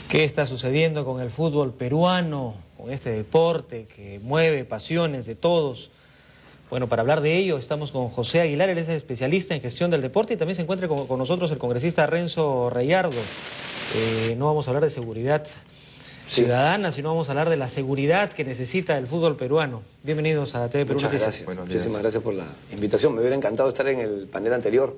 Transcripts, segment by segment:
¿Qué está sucediendo con el fútbol peruano, con este deporte que mueve pasiones de todos? Bueno, para hablar de ello estamos con José Aguilar, él es especialista en gestión del deporte, y también se encuentra con nosotros el congresista Renzo Reyardo. No vamos a hablar de seguridad ciudadana, sino vamos a hablar de la seguridad que necesita el fútbol peruano. Bienvenidos a TV Perú Noticias. Muchísimas gracias por la invitación. Me hubiera encantado estar en el panel anterior,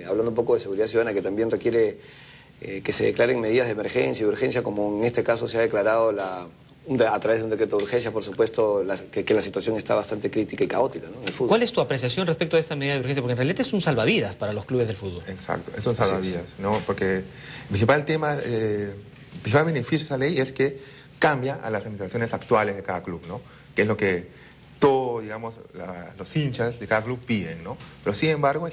hablando un poco de seguridad ciudadana, que también requiere que se declaren medidas de emergencia y urgencia, como en este caso se ha declarado a través de un decreto de urgencia, por supuesto, que la situación está bastante crítica y caótica, ¿no?, en el fútbol. ¿Cuál es tu apreciación respecto a esta medida de urgencia? Porque en realidad es un salvavidas para los clubes del fútbol. Exacto, es un salvavidas, ¿no? Porque el principal tema, el principal beneficio de esa ley es que cambia a las administraciones actuales de cada club, ¿no? Que es lo que todos, digamos, los hinchas de cada club piden, ¿no? Pero sin embargo,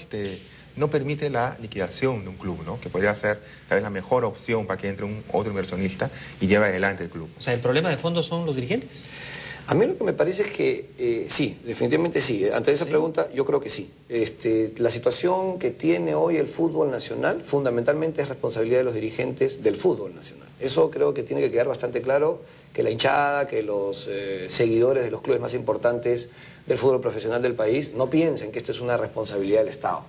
no permite la liquidación de un club, ¿no? Que podría ser tal vez la mejor opción para que entre otro inversionista y lleve adelante el club. O sea, ¿el problema de fondo son los dirigentes? A mí lo que me parece es que sí, definitivamente sí. Ante esa pregunta, yo creo que sí. La situación que tiene hoy el fútbol nacional fundamentalmente es responsabilidad de los dirigentes del fútbol nacional. Eso creo que tiene que quedar bastante claro, que la hinchada, que los seguidores de los clubes más importantes del fútbol profesional del país no piensen que esto es una responsabilidad del Estado,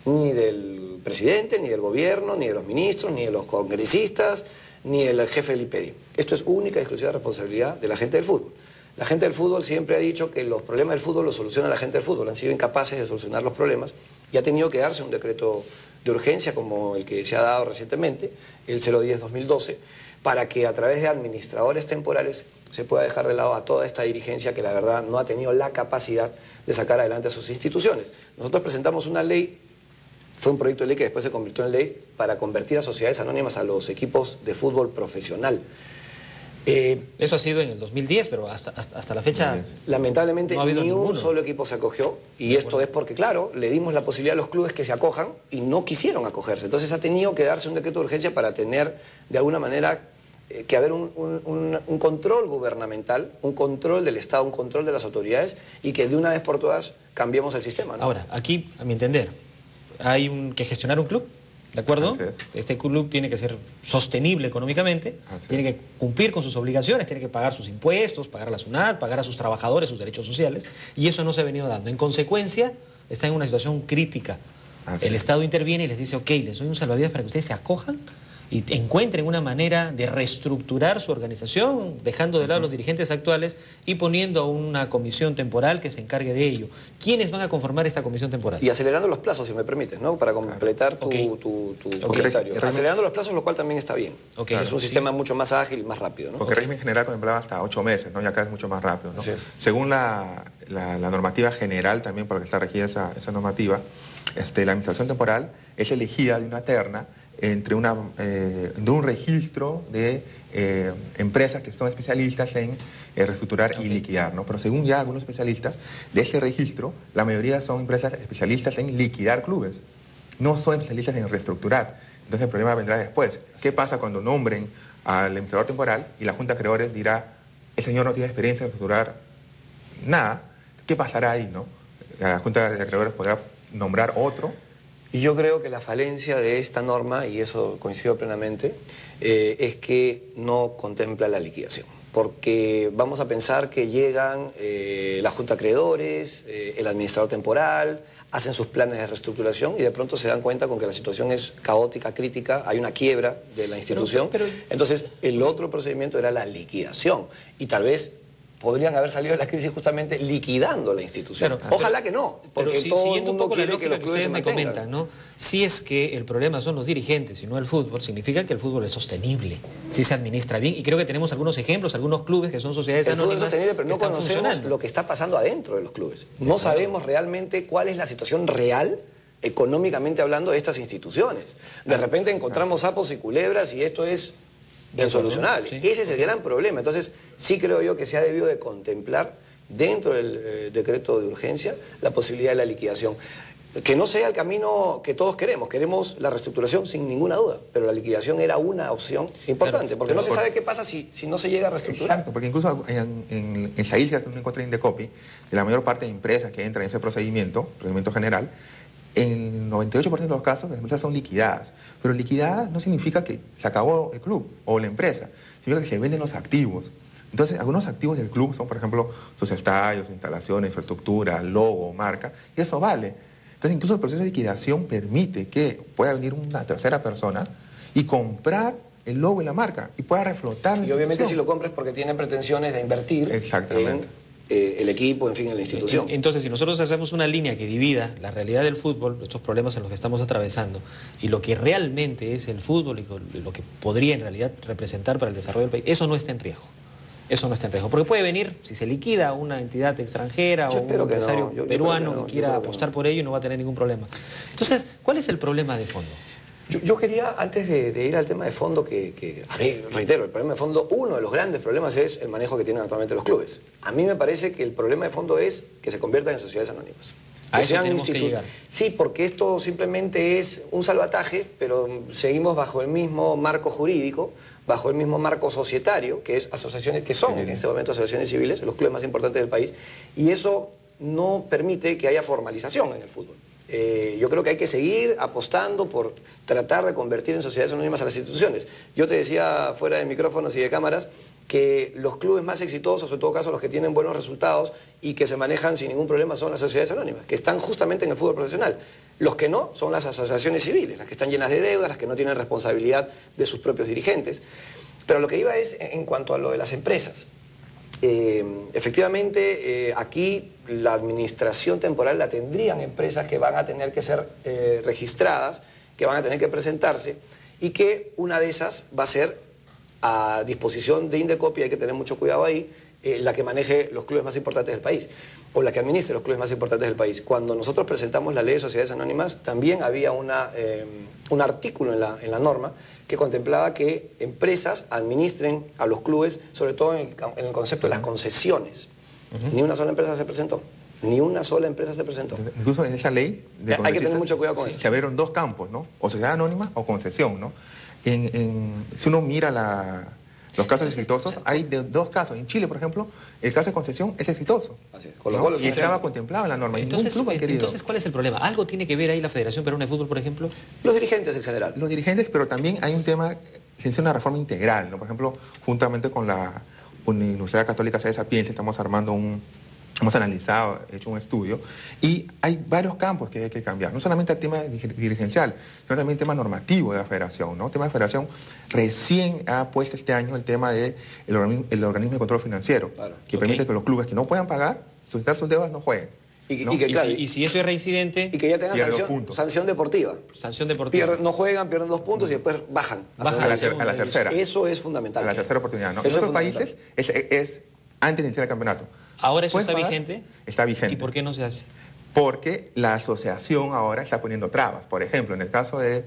ni del presidente, ni del gobierno, ni de los ministros, ni de los congresistas, ni del jefe del IPEDI. Esto es única y exclusiva responsabilidad de la gente del fútbol. La gente del fútbol siempre ha dicho que los problemas del fútbol los soluciona la gente del fútbol. Han sido incapaces de solucionar los problemas y ha tenido que darse un decreto de urgencia como el que se ha dado recientemente, el 010-2012, para que a través de administradores temporales se pueda dejar de lado a toda esta dirigencia que la verdad no ha tenido la capacidad de sacar adelante a sus instituciones. Nosotros presentamos una ley, fue un proyecto de ley que después se convirtió en ley para convertir a sociedades anónimas a los equipos de fútbol profesional. Eso ha sido en el 2010, pero hasta la fecha lamentablemente no ha habido ni ninguno. un solo equipo se acogió, y esto es porque, claro, le dimos la posibilidad a los clubes que se acojan y no quisieron acogerse. Entonces ha tenido que darse un decreto de urgencia para tener, de alguna manera, que haber un control gubernamental, un control del Estado, un control de las autoridades, y que de una vez por todas cambiemos el sistema, ¿no? Ahora, aquí, a mi entender, hay que gestionar un club, ¿de acuerdo? Este club tiene que ser sostenible económicamente, tiene que cumplir con sus obligaciones, tiene que pagar sus impuestos, pagar a la SUNAT, pagar a sus trabajadores sus derechos sociales, y eso no se ha venido dando. En consecuencia, está en una situación crítica. El Estado interviene y les dice, ok, les doy un salvavidas para que ustedes se acojan y encuentren una manera de reestructurar su organización, dejando de lado a los dirigentes actuales y poniendo a una comisión temporal que se encargue de ello. ¿Quiénes van a conformar esta comisión temporal? Y acelerando los plazos, si me permites, ¿no? Para completar tu comentario. Acelerando los plazos, lo cual también está bien. Es un sistema mucho más ágil y más rápido, ¿no? Porque el régimen general contemplaba hasta 8 meses, ¿no? Y acá es mucho más rápido, ¿no? Según la normativa general también, por la que está regida esa normativa, la administración temporal es elegida de una terna entre un registro de empresas que son especialistas en reestructurar y liquidar, ¿no? Pero según ya algunos especialistas de ese registro, la mayoría son empresas especialistas en liquidar clubes, no son especialistas en reestructurar. Entonces el problema vendrá después. ¿Qué pasa cuando nombren al administrador temporal y la Junta de Acreedores dirá, el señor no tiene experiencia en reestructurar nada? ¿Qué pasará ahí, no? La Junta de Acreedores podrá nombrar otro. Y yo creo que la falencia de esta norma, y eso coincido plenamente, es que no contempla la liquidación. Porque vamos a pensar que llegan la Junta de Acreedores, el administrador temporal, hacen sus planes de reestructuración y de pronto se dan cuenta con que la situación es caótica, crítica, hay una quiebra de la institución. Entonces, el otro procedimiento era la liquidación. Y tal vez podrían haber salido de la crisis justamente liquidando la institución. Ojalá que no, porque pero todo siguiendo el mundo un poco la quiere lógica que los que clubes ustedes se me mantengan. comentan, ¿no? Si es que el problema son los dirigentes y no el fútbol, significa que el fútbol es sostenible, si se administra bien. Y creo que tenemos algunos ejemplos, algunos clubes que son sociedades anónimas. El fútbol es sostenible, pero no están conocemos funcionando lo que está pasando adentro de los clubes. No sabemos realmente cuál es la situación real, económicamente hablando, de estas instituciones. De repente encontramos sapos y culebras y esto es insolucionable. Ese es el gran problema. Entonces, sí creo yo que se ha debido de contemplar dentro del decreto de urgencia la posibilidad de la liquidación. Que no sea el camino que todos queremos. Queremos la reestructuración sin ninguna duda, pero la liquidación era una opción importante, porque no se sabe qué pasa si no se llega a reestructurar. Exacto, porque incluso en esa isla que uno encuentra en Indecopi, de la mayor parte de empresas que entran en ese procedimiento general, en el 98% de los casos las empresas son liquidadas. Pero liquidadas no significa que se acabó el club o la empresa, significa que se venden los activos. Entonces, algunos activos del club son, por ejemplo, sus estadios, sus instalaciones, infraestructura, logo, marca, y eso vale. Entonces, incluso el proceso de liquidación permite que pueda venir una tercera persona y comprar el logo y la marca y pueda reflotar. Y obviamente si lo compras porque tienen pretensiones de invertir exactamente en el equipo, en fin, en la institución. Entonces, si nosotros hacemos una línea que divida la realidad del fútbol, estos problemas en los que estamos atravesando, y lo que realmente es el fútbol y lo que podría en realidad representar para el desarrollo del país, eso no está en riesgo. Eso no está en riesgo. Porque puede venir, si se liquida, una entidad extranjera o un empresario peruano que quiera apostar por ello y no va a tener ningún problema. Entonces, ¿cuál es el problema de fondo? Yo quería, antes de ir al tema de fondo, a mí, reitero, el problema de fondo, uno de los grandes problemas es el manejo que tienen actualmente los clubes. A mí me parece que el problema de fondo es que se conviertan en sociedades anónimas. A eso tenemos que llegar. Sí, porque esto simplemente es un salvataje, pero seguimos bajo el mismo marco jurídico, bajo el mismo marco societario, que es asociaciones, que son en este momento asociaciones civiles, los clubes más importantes del país, y eso no permite que haya formalización en el fútbol. Yo creo que hay que seguir apostando por tratar de convertir en sociedades anónimas a las instituciones. Yo te decía fuera de micrófonos y de cámaras que los clubes más exitosos, en todo caso los que tienen buenos resultados y que se manejan sin ningún problema, son las sociedades anónimas, que están justamente en el fútbol profesional. Los que no son las asociaciones civiles, las que están llenas de deudas, las que no tienen responsabilidad de sus propios dirigentes. Pero lo que iba es en cuanto a lo de las empresas. Efectivamente, aquí la administración temporal la tendrían empresas que van a tener que ser registradas, que van a tener que presentarse, y que una de esas va a ser a disposición de Indecopi, hay que tener mucho cuidado ahí, la que maneje los clubes más importantes del país, o la que administre los clubes más importantes del país. Cuando nosotros presentamos la ley de sociedades anónimas, también había un artículo en la norma que contemplaba que empresas administren a los clubes, sobre todo en el concepto de las concesiones. Ni una sola empresa se presentó. Ni una sola empresa se presentó. Incluso en esa ley hay que tener mucho cuidado con eso. Se abrieron dos campos, ¿no? O sociedad anónima o concesión, ¿no? Si uno mira los casos exitosos, hay dos casos. En Chile, por ejemplo, el caso de concesión es exitoso. Así es. ¿No? Y estaba contemplado en la norma. Entonces, ¿cuál es el problema? ¿Algo tiene que ver ahí la Federación Peruana de Fútbol, por ejemplo? Los dirigentes en general. Los dirigentes, pero también hay un tema, se hace una reforma integral, ¿no? Por ejemplo, juntamente con la Universidad Católica Sede Sapienza, estamos armando hemos analizado, hecho un estudio, y hay varios campos que hay que cambiar. No solamente el tema dirigencial, sino también el tema normativo de la federación, ¿no? El tema de federación recién ha puesto este año el tema del organismo de control financiero, que permite que los clubes que no puedan pagar, solicitar sus deudas, no jueguen. Y si eso es reincidente... Y que ya tengan sanción deportiva. Sanción deportiva. No juegan, pierden 2 puntos y después bajan. A la tercera. Eso es fundamental. A la tercera oportunidad, ¿no? En otros países es antes de iniciar el campeonato. ¿Ahora eso está vigente? Está vigente. ¿Y por qué no se hace? Porque la asociación ahora está poniendo trabas. Por ejemplo, en el caso de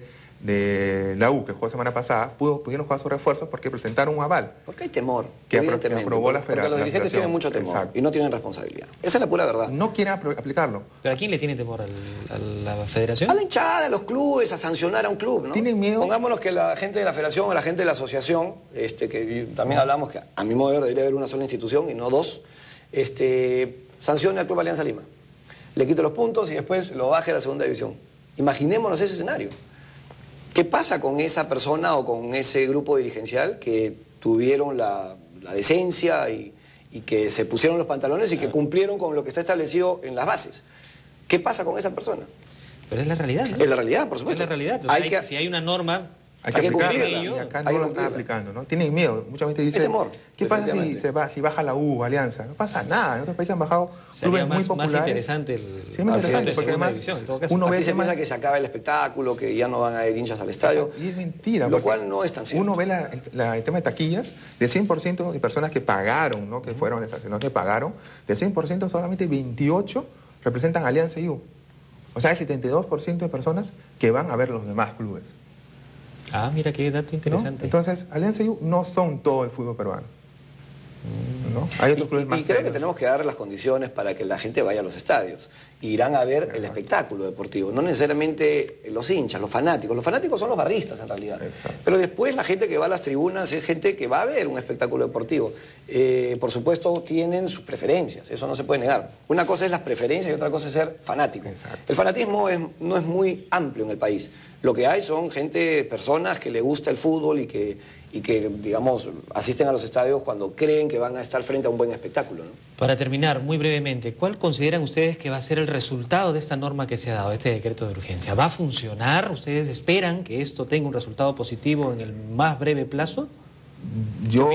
la U, que jugó la semana pasada, pudieron jugar sus refuerzos porque presentaron un aval. Porque hay temor, que aprobó la federación. Porque los dirigentes tienen mucho temor. Exacto. Y no tienen responsabilidad. Esa es la pura verdad. No quieren aplicarlo. ¿Pero a quién le tiene temor? ¿A la federación? A la hinchada, a los clubes, a sancionar a un club, ¿no? Tienen miedo. Pongámonos que la gente de la federación o la gente de la asociación, que también hablamos que a mi modo de ver debería haber una sola institución y no dos, sancione al Club Alianza Lima. Le quite los puntos y después lo baje a la segunda división. Imaginémonos ese escenario. ¿Qué pasa con esa persona o con ese grupo dirigencial que tuvieron la decencia y que se pusieron los pantalones y que cumplieron con lo que está establecido en las bases? ¿Qué pasa con esa persona? Pero es la realidad, ¿no? Es la realidad, por supuesto. Es la realidad. O sea, si hay una norma... Hay que aplicarla, y acá no lo están aplicando, ¿no? Tienen miedo. Mucha gente dice, ¿qué pasa si baja la U, Alianza? No pasa nada. En otros países han bajado clubes muy populares. Más interesante más interesante, porque además uno ve se piensa que se acaba el espectáculo, que ya no van a ir hinchas al estadio. Y es mentira. Lo cual no es tan cierto. Uno ve el tema de taquillas, del 100% de personas que pagaron, ¿no? Que fueron estacionados, que pagaron, del 100% solamente 28 representan Alianza y U. O sea, el 72% de personas que van a ver los demás clubes. Ah, mira qué dato interesante. ¿No? Entonces, Alianza y U no son todo el fútbol peruano. ¿no? Hay otros clubes más y creo que serios. tenemos que dar las condiciones para que la gente vaya a los estadios. Irán a ver el espectáculo deportivo, no necesariamente los hinchas, los fanáticos. Los fanáticos son los barristas en realidad. Exacto. Pero después la gente que va a las tribunas es gente que va a ver un espectáculo deportivo. Por supuesto tienen sus preferencias, eso no se puede negar. Una cosa es las preferencias y otra cosa es ser fanático. Exacto. El fanatismo no es muy amplio en el país. Lo que hay son personas que le gusta el fútbol y que, digamos, asisten a los estadios cuando creen que van a estar frente a un buen espectáculo, ¿no? Para terminar, muy brevemente, ¿cuál consideran ustedes que va a ser el resultado de esta norma que se ha dado, este decreto de urgencia? ¿Va a funcionar? ¿Ustedes esperan que esto tenga un resultado positivo en el más breve plazo? Yo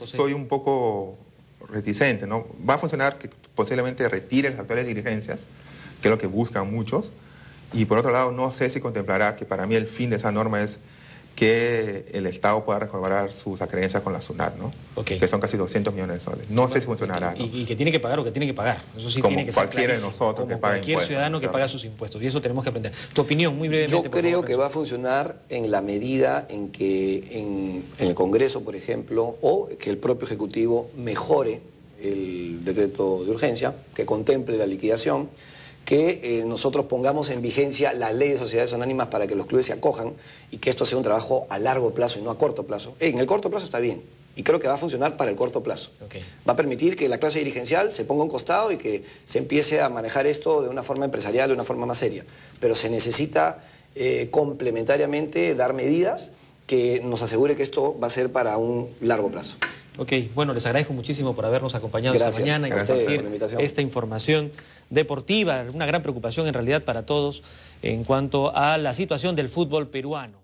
soy un poco reticente, ¿no? Va a funcionar que posiblemente retire las actuales dirigencias, que es lo que buscan muchos, y por otro lado no sé si contemplará, que para mí el fin de esa norma es que el Estado pueda recobrar sus acreencias con la SUNAT, ¿no? Okay. Que son casi 200 millones de soles. No sé si funcionará, ¿no? Y que tiene que pagar lo que tiene que pagar. Eso sí como tiene que ser cualquiera de clarísimo. nosotros como que paga cualquier impuestos, ciudadano que paga sus impuestos. Y eso tenemos que aprender. Tu opinión, muy brevemente. Yo creo que va a funcionar en la medida en que en el Congreso, por ejemplo, o que el propio Ejecutivo mejore el decreto de urgencia, que contemple la liquidación, que nosotros pongamos en vigencia la ley de sociedades anónimas para que los clubes se acojan y que esto sea un trabajo a largo plazo y no a corto plazo. En el corto plazo está bien y creo que va a funcionar para el corto plazo. Okay. Va a permitir que la clase dirigencial se ponga a un costado y que se empiece a manejar esto de una forma empresarial, de una forma más seria. Pero se necesita complementariamente dar medidas que nos asegure que esto va a ser para un largo plazo. Ok, bueno, les agradezco muchísimo por habernos acompañado esta mañana y Gracias compartir por la invitación. esta información deportiva, una gran preocupación en realidad para todos en cuanto a la situación del fútbol peruano.